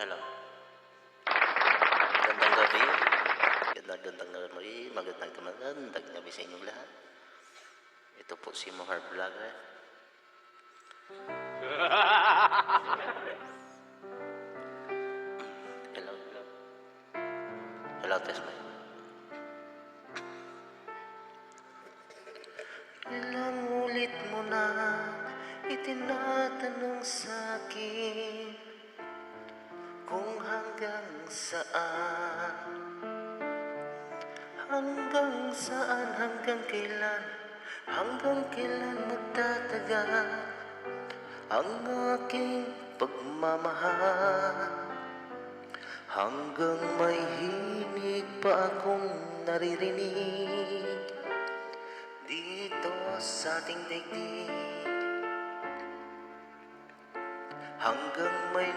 Hello. Magandang gabi. Magandang gabi sa inyong lahat. Ito po si Mohar Vlogger. Hello. Hello, test mic. Ilang ulit mo na itinatanong sa'kin kung hanggang saan, hanggang kailan magtatagal ang aking pagmamahal, hanggang may himig pa akong naririnig dito sa ating daigdig, hanggang may